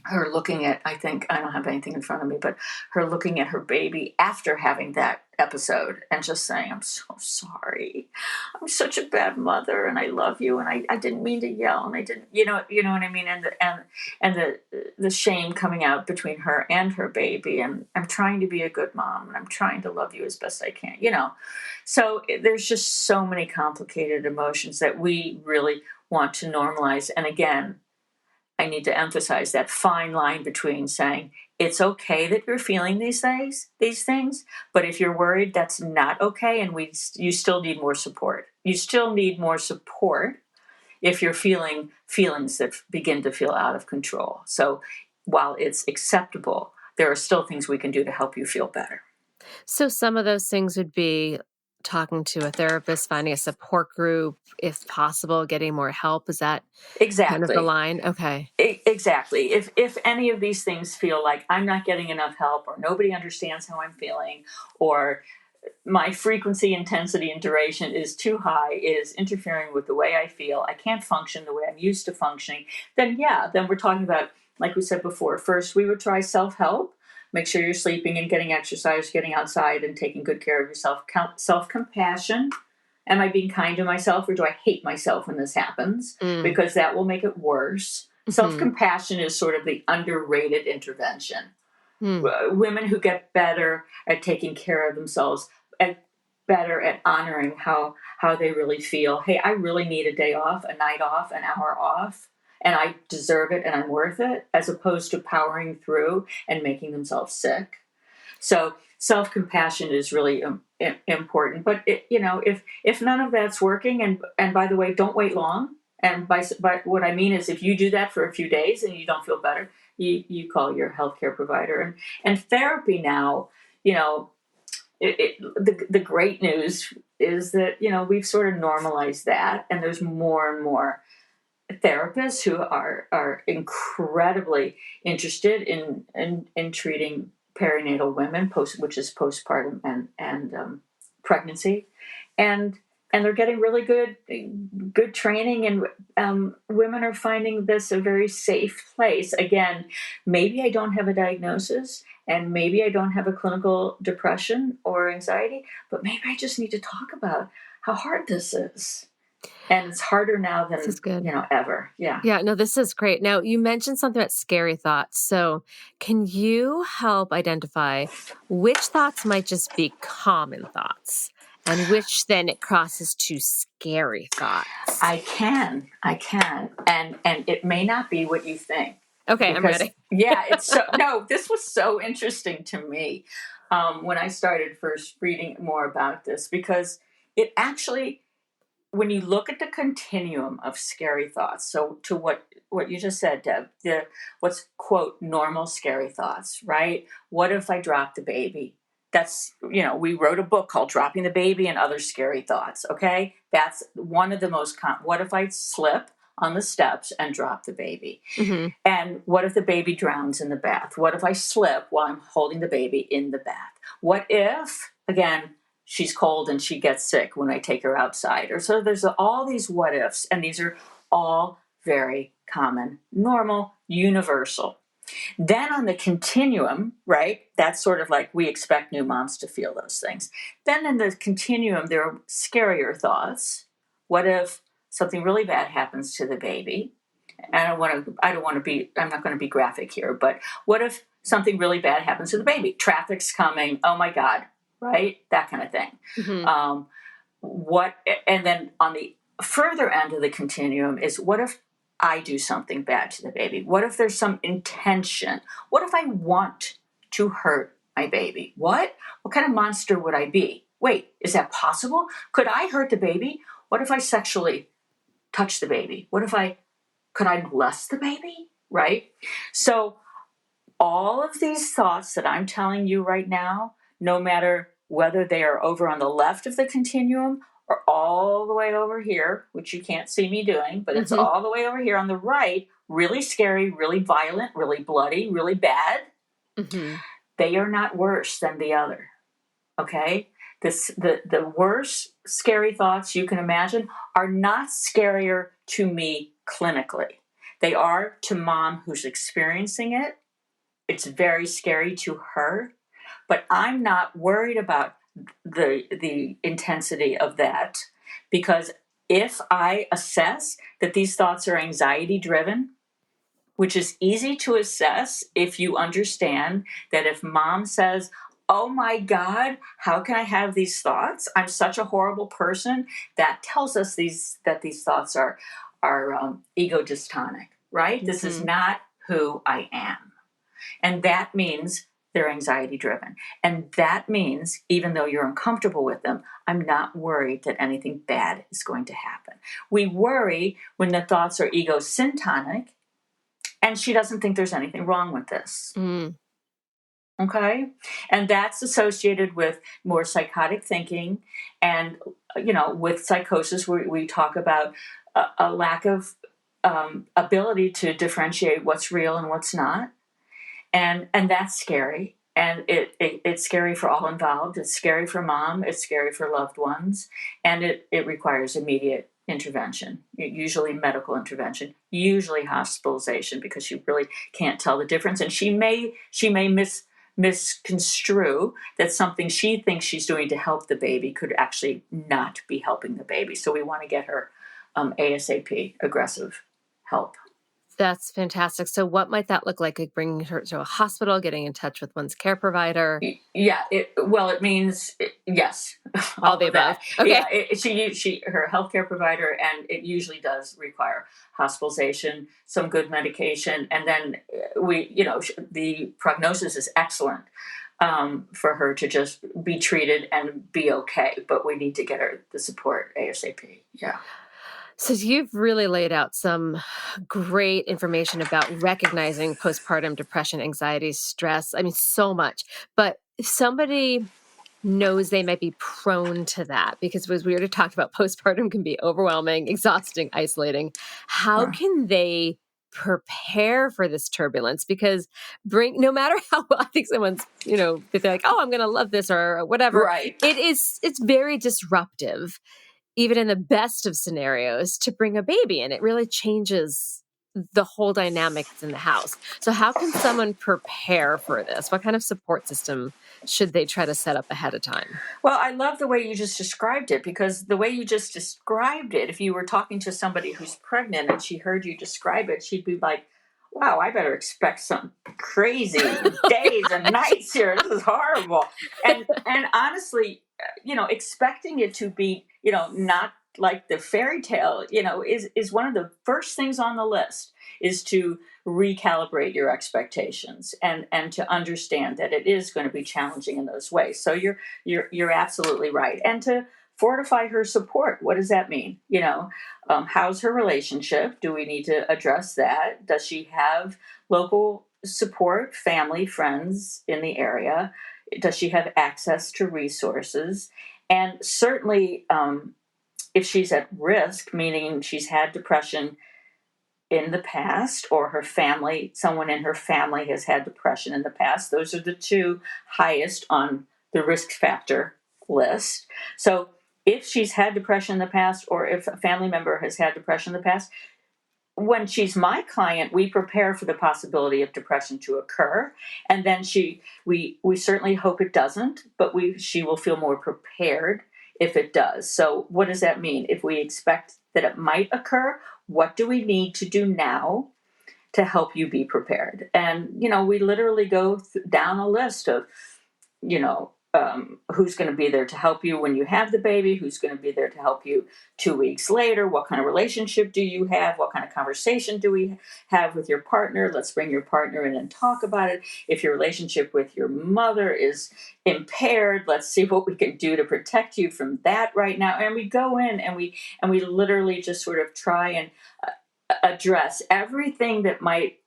S3: her looking at, I think, I don't have anything in front of me, but her looking at her baby after having that episode and just saying, I'm so sorry. I'm such a bad mother and I love you. And I didn't mean to yell. And I didn't, you know what I mean? And the shame coming out between her and her baby. And I'm trying to be a good mom and I'm trying to love you as best I can, you know? So there's just so many complicated emotions that we really want to normalize. And again, I need to emphasize that fine line between saying it's okay that you're feeling these things, but if you're worried, that's not okay, and you still need more support. You still need more support if you're feeling feelings that begin to feel out of control. So while it's acceptable, there are still things we can do to help you feel better.
S2: So some of those things would be talking to a therapist, finding a support group, if possible, getting more help. Is that kind of the
S3: Exactly.
S2: line? Okay.
S3: Exactly. If any of these things feel like I'm not getting enough help, or nobody understands how I'm feeling, or my frequency, intensity, and duration is too high, it is interfering with the way I feel, I can't function the way I'm used to functioning, then we're talking about, like we said before, first we would try self-help. Make sure you're sleeping and getting exercise, getting outside and taking good care of yourself. Self-compassion. Am I being kind to myself, or do I hate myself when this happens? Because that will make it worse. Self-compassion is sort of the underrated intervention. Women who get better at taking care of themselves, better at honoring how they really feel. Hey, I really need a day off, a night off, an hour off, and I deserve it and I'm worth it, as opposed to powering through and making themselves sick. So self-compassion is really important. But if none of that's working, and by the way, don't wait long. And by what I mean is, if you do that for a few days and you don't feel better, you call your healthcare provider. And therapy now, the great news is that we've sort of normalized that, and there's more and more therapists who are incredibly interested in treating perinatal women, which is postpartum and pregnancy, and they're getting really good training, and women are finding this a very safe place. Again, maybe I don't have a diagnosis, and maybe I don't have a clinical depression or anxiety, but maybe I just need to talk about how hard this is. And it's harder now than, ever. Yeah.
S2: Yeah, no, this is great. Now, you mentioned something about scary thoughts. So can you help identify which thoughts might just be common thoughts and which then it crosses to scary thoughts?
S3: I can. And it may not be what you think.
S2: Okay, I'm ready.
S3: Yeah, this was so interesting to me when I started first reading more about this, because it actually, when you look at the continuum of scary thoughts, so to what you just said, Deb, what's, quote, normal scary thoughts, right? What if I drop the baby? That's, we wrote a book called Dropping the Baby and Other Scary Thoughts, okay? That's one of the most what if I slip on the steps and drop the baby?
S2: Mm-hmm.
S3: And what if the baby drowns in the bath? What if I slip while I'm holding the baby in the bath? What if, again, she's cold and she gets sick when I take her outside? Or so there's all these what ifs, and these are all very common, normal, universal. Then on the continuum, right, that's sort of like we expect new moms to feel those things. Then in the continuum, there are scarier thoughts. What if something really bad happens to the baby? I'm not going to be graphic here, but what if something really bad happens to the baby? Traffic's coming, oh my God, right? That kind of thing.
S2: Mm-hmm.
S3: And then on the further end of the continuum is, what if I do something bad to the baby? What if there's some intention? What if I want to hurt my baby? What kind of monster would I be? Wait, is that possible? Could I hurt the baby? What if I sexually touch the baby? Could I molest the baby? Right? So all of these thoughts that I'm telling you right now, no matter whether they are over on the left of the continuum are all the way over here, which you can't see me doing, but it's all the way over here on the right, really scary, really violent, really bloody, really bad, they are not worse than the other. Okay? The worst scary thoughts you can imagine are not scarier to me clinically. They are to mom who's experiencing it. It's very scary to her, but I'm not worried about the intensity of that, because if I assess that these thoughts are anxiety driven, which is easy to assess if you understand that if mom says, oh my God, how can I have these thoughts? I'm such a horrible person. That tells us that these thoughts are ego dystonic, right? This is not who I am. And that means they're anxiety driven. And that means even though you're uncomfortable with them, I'm not worried that anything bad is going to happen. We worry when the thoughts are ego syntonic, and she doesn't think there's anything wrong with this. Okay? And that's associated with more psychotic thinking. And, with psychosis, we talk about a lack of ability to differentiate what's real and what's not. And that's scary. And it's scary for all involved. It's scary for mom. It's scary for loved ones. And it requires immediate intervention, usually medical intervention, usually hospitalization, because she really can't tell the difference. And she may misconstrue that something she thinks she's doing to help the baby could actually not be helping the baby. So we want to get her ASAP, aggressive help.
S2: That's fantastic. So what might that look like? Like bringing her to a hospital, getting in touch with one's care provider?
S3: Yeah. It means yes.
S2: All the above. Okay.
S3: Yeah. Her healthcare provider, and it usually does require hospitalization, some good medication. And then the prognosis is excellent for her to just be treated and be okay. But we need to get her the support ASAP. Yeah.
S2: So you've really laid out some great information about recognizing postpartum depression, anxiety, stress. I mean, so much. But if somebody knows they might be prone to that, because as we already talked about, postpartum can be overwhelming, exhausting, isolating. How can they prepare for this turbulence? Because no matter how I think someone's, if they're like, oh, I'm going to love this or whatever,
S3: right.
S2: It's very disruptive, even in the best of scenarios, to bring a baby in. It really changes the whole dynamics in the house. So how can someone prepare for this? What kind of support system should they try to set up ahead of time?
S3: Well, I love the way you just described it, because the way you just described it, if you were talking to somebody who's pregnant and she heard you describe it, she'd be like, wow, I better expect some crazy days and nights here. This is horrible. And honestly, expecting it to be, not like the fairy tale, is one of the first things on the list, is to recalibrate your expectations and to understand that it is going to be challenging in those ways. So you're absolutely right. And to fortify her support. What does that mean? How's her relationship? Do we need to address that? Does she have local support, family, friends in the area? Does she have access to resources? And certainly, if she's at risk, meaning she's had depression in the past, or someone in her family has had depression in the past, those are the two highest on the risk factor list. So if she's had depression in the past, or if a family member has had depression in the past, when she's my client, we prepare for the possibility of depression to occur. And then we certainly hope it doesn't, but she will feel more prepared if it does. So what does that mean? If we expect that it might occur, what do we need to do now to help you be prepared? And, we literally go down a list of, who's going to be there to help you when you have the baby, who's going to be there to help you 2 weeks later, what kind of relationship do you have, what kind of conversation do we have with your partner? Let's bring your partner in and talk about it. If your relationship with your mother is impaired, let's see what we can do to protect you from that right now. And we go in and we literally just sort of try and address everything that might,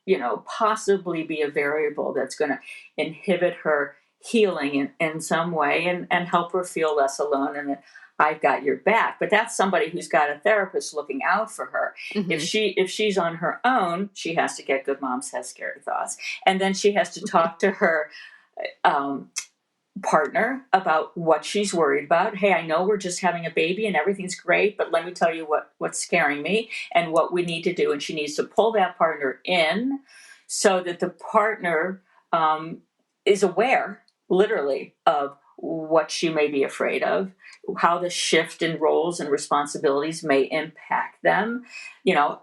S3: possibly be a variable that's going to inhibit her healing in some way, and help her feel less alone, and that I've got your back. But that's somebody who's got a therapist looking out for her.
S2: Mm-hmm.
S3: If she's on her own, she has to get Good Moms Have Scary Thoughts, and then she has to talk to her partner about what she's worried about. Hey, I know we're just having a baby and everything's great, but let me tell you what's scaring me and what we need to do. And she needs to pull that partner in so that the partner is aware, literally, of what she may be afraid of, how the shift in roles and responsibilities may impact them.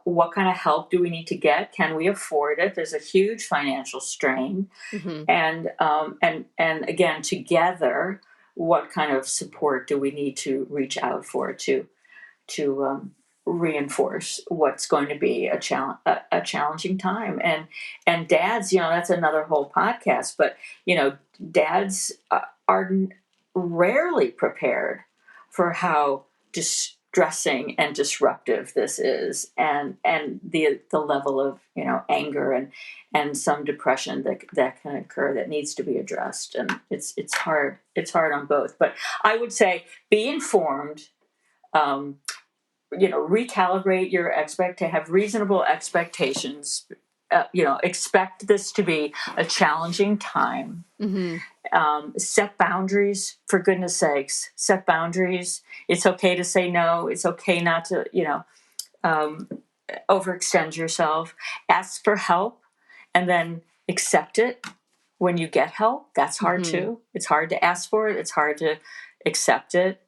S3: What kind of help do we need to get? Can we afford it? There's a huge financial strain.
S2: Mm-hmm.
S3: And again, together, what kind of support do we need to reach out for to reinforce what's going to be a challenging time? And dads, that's another whole podcast, but dads are rarely prepared for how distressing and disruptive this is, and the level of anger and some depression that can occur that needs to be addressed. And it's hard on both. But I would say be informed, recalibrate your to have reasonable expectations. Expect this to be a challenging time.
S2: Mm-hmm.
S3: Set boundaries, for goodness sakes. Set boundaries. It's okay to say no. It's okay not to, overextend yourself. Ask for help and then accept it when you get help. That's hard too. It's hard to ask for it. It's hard to accept it.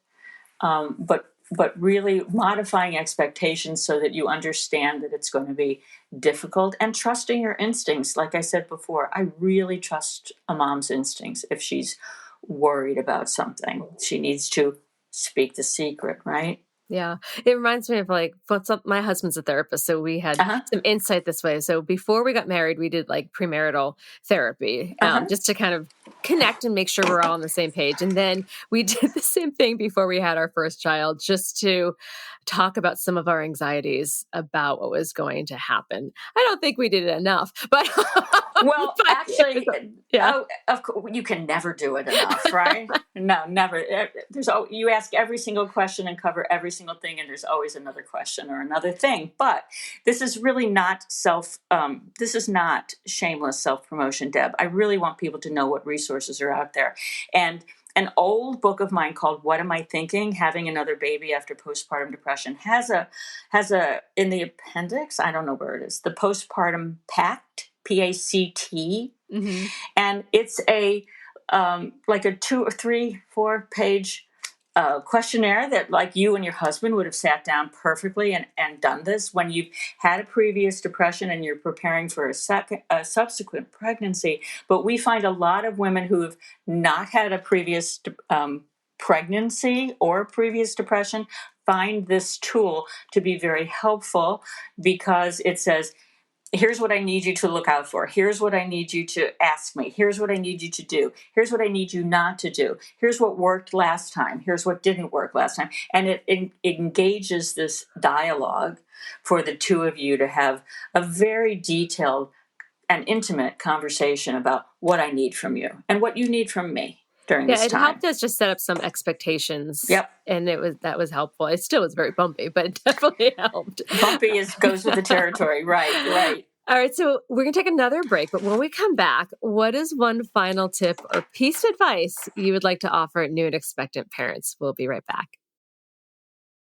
S3: But really modifying expectations so that you understand that it's going to be difficult, and trusting your instincts. Like I said before, I really trust a mom's instincts. If she's worried about something, she needs to speak the secret, right?
S2: Yeah. It reminds me of my husband's a therapist, so we had some insight this way. So before we got married, we did premarital therapy, just to kind of connect and make sure we're all on the same page. And then we did the same thing before we had our first child, just to talk about some of our anxieties about what was going to happen. I don't think we did it enough, but
S3: well, actually, of course, you can never do it enough, right? No, never. You ask every single question and cover every single thing, and there's always another question or another thing. But this is really not this is not shameless self-promotion, Deb. I really want people to know what resources are out there. And an old book of mine called "What Am I Thinking? Having Another Baby After Postpartum Depression" has a in the appendix. I don't know where it is. The Postpartum Pact, PACT, and it's a 2 or 3, 4 page questionnaire that you and your husband would have sat down perfectly and done this when you've had a previous depression and you're preparing for a subsequent pregnancy. But we find a lot of women who have not had a previous pregnancy or previous depression find this tool to be very helpful, because it says, here's what I need you to look out for. Here's what I need you to ask me. Here's what I need you to do. Here's what I need you not to do. Here's what worked last time. Here's what didn't work last time. And it engages this dialogue for the two of you to have a very detailed and intimate conversation about what I need from you and what you need from me during this time.
S2: It helped us just set up some expectations.
S3: Yep.
S2: And that was helpful. It still was very bumpy, but it definitely helped.
S3: Bumpy goes with the territory. Right.
S2: All right. So we're going to take another break, but when we come back, what is one final tip or piece of advice you would like to offer new and expectant parents? We'll be right back.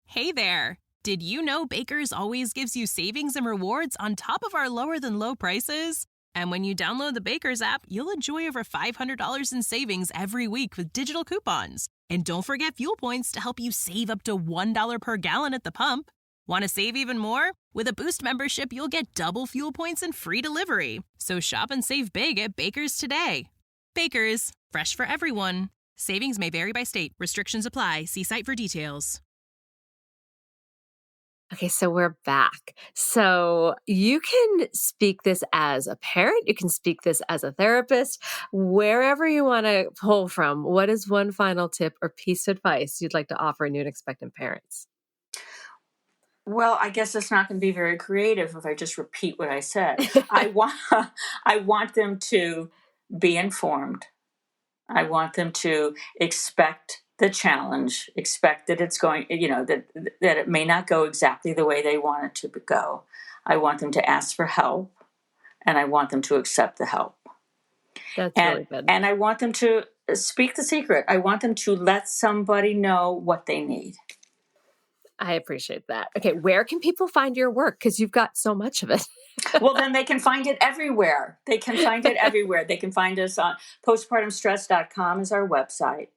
S1: Hey there. Did you know Baker's always gives you savings and rewards on top of our lower than low prices? And when you download the Baker's app, you'll enjoy over $500 in savings every week with digital coupons. And don't forget fuel points to help you save up to $1 per gallon at the pump. Want to save even more? With a Boost membership, you'll get double fuel points and free delivery. So shop and save big at Baker's today. Baker's, fresh for everyone. Savings may vary by state. Restrictions apply. See site for details.
S2: Okay, so we're back. So you can speak this as a parent. You can speak this as a therapist, wherever you want to pull from. What is one final tip or piece of advice you'd like to offer new and expectant parents?
S3: Well, I guess it's not going to be very creative if I just repeat what I said. I want them to be informed. I want them to expect the challenge, expect that it's going, that it may not go exactly the way they want it to go. I want them to ask for help, and I want them to accept the help.
S2: That's really good.
S3: And I want them to speak the secret. I want them to let somebody know what they need.
S2: I appreciate that. Okay, where can people find your work? Because you've got so much of it.
S3: Well, then they can find it everywhere. They can find us on postpartumstress.com is our website.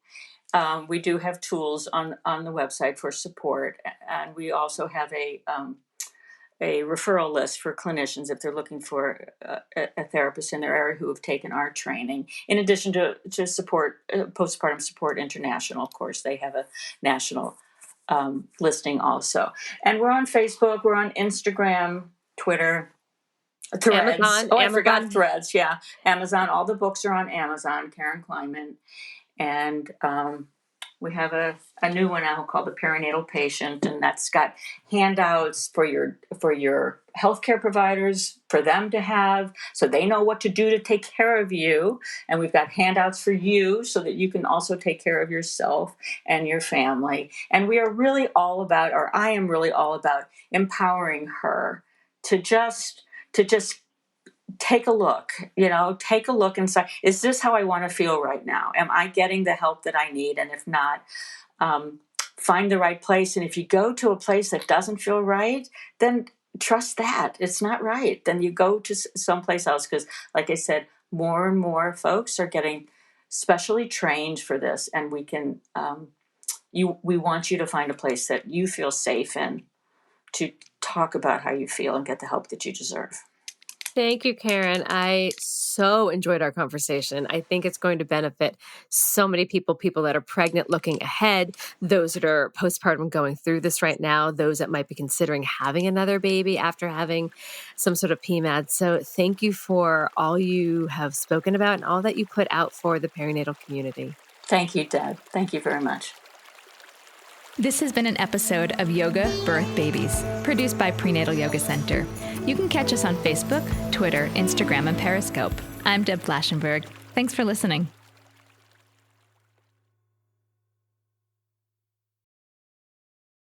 S3: We do have tools on the website for support, and we also have a referral list for clinicians if they're looking for a therapist in their area who have taken our training. In addition to support, Postpartum Support International, of course, they have a national listing also. And we're on Facebook, we're on Instagram, Twitter, Threads.
S2: Amazon.
S3: I forgot Threads. Yeah, Amazon. All the books are on Amazon. Karen Kleiman, and we have a new one now called The Perinatal Patient, and that's got handouts for your healthcare providers, for them to have, so they know what to do to take care of you. And we've got handouts for you so that you can also take care of yourself and your family. And we are really all about, or I am really all about, empowering her to just take a look and say, is this how I want to feel right now? Am I getting the help that I need? And if not, find the right place. And if you go to a place that doesn't feel right, then trust that it's not right. Then you go to someplace else. Because like I said, more and more folks are getting specially trained for this. And we can, we want you to find a place that you feel safe in to talk about how you feel and get the help that you deserve.
S2: Thank you, Karen. I so enjoyed our conversation. I think it's going to benefit so many people that are pregnant looking ahead, those that are postpartum going through this right now, those that might be considering having another baby after having some sort of PMAD. So thank you for all you have spoken about and all that you put out for the perinatal community.
S3: Thank you, Deb. Thank you very much.
S4: This has been an episode of Yoga Birth Babies, produced by Prenatal Yoga Center. You can catch us on Facebook, Twitter, Instagram, and Periscope. I'm Deb Flaschenberg. Thanks for listening.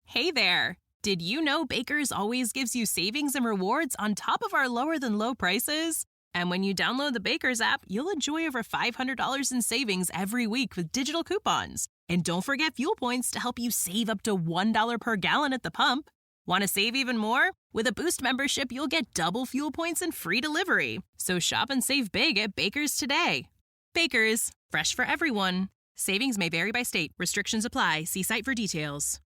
S1: Hey there! Did you know Baker's always gives you savings and rewards on top of our lower than low prices? And when you download the Baker's app, you'll enjoy over $500 in savings every week with digital coupons. And don't forget fuel points to help you save up to $1 per gallon at the pump. Want to save even more? With a Boost membership, you'll get double fuel points and free delivery. So shop and save big at Baker's today. Baker's, fresh for everyone. Savings may vary by state. Restrictions apply. See site for details.